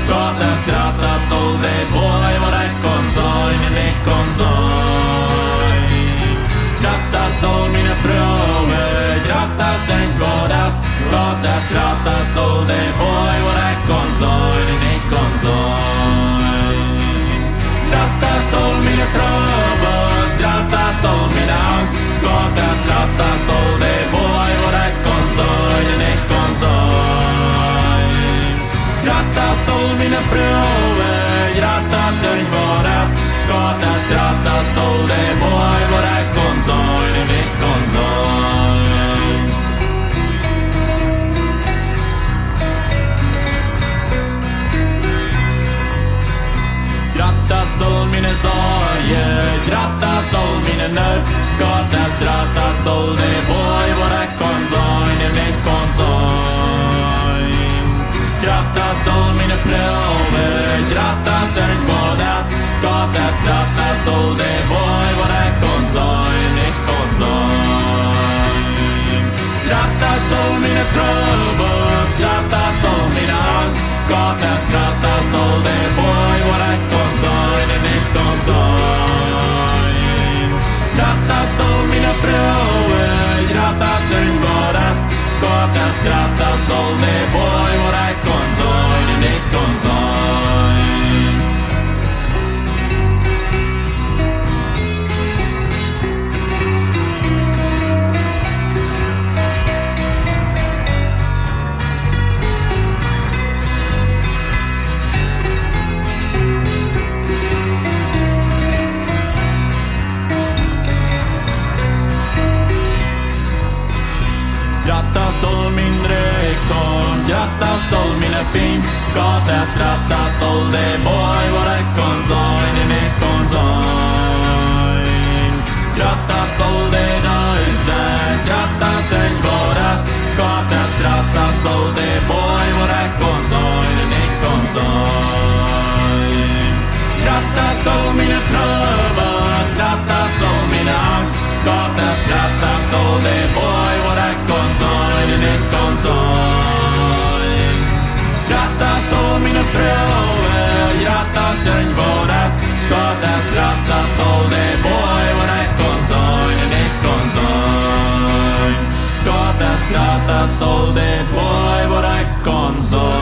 Gata skratta sol de boy vad det konsoin en konsoin. Grattas sol mina fruar, grattas den godas. Gata skratta sol de boy vad det konsoin en konsoin. Grattas sol mina fruar, grattas sol mina angst. Gata skratta sol de boy vad det konsoin en konsoin. Grattas sol mina fruar, grattas den godas. Grattas, grattas sol de boy vad det konsoin en konsoin. Grattas sol mina sorger, grattas sol mina nöd. Grattas, grattas sol de boy vad det konsoin en konsoin. Grattas sol mina plöver, grattas den godas. Grattas, grattas sol de boy vad det konsoin en konsoin. Grattas sol mina trubbor, grattas sol mina angst. Grattas, grattas sol de boy vad det konsoin en konsoin. Grattas sol mina fruar, grattas den godas. Grattas, grattas sol de boy vad det konsoin en konsoin. Grattas sol min rekord, grattas sol mina fin. Grattas, grattas sol de boy vad det konsoin en konsoin. Grattas sol de döjse, grattas den godas. Grattas, grattas sol de boy vad det konsoin en konsoin. Grattas sol mina trubbor, grattas sol mina angst. Grattas, grattas sol de boy vad det konsoin en konsoin. Grattas sol mina fruar, grattas den godas. Grattas, grattas sol de boy vad det konsoin en konsoin. Grattas, grattas sol de boy vad det konsoin.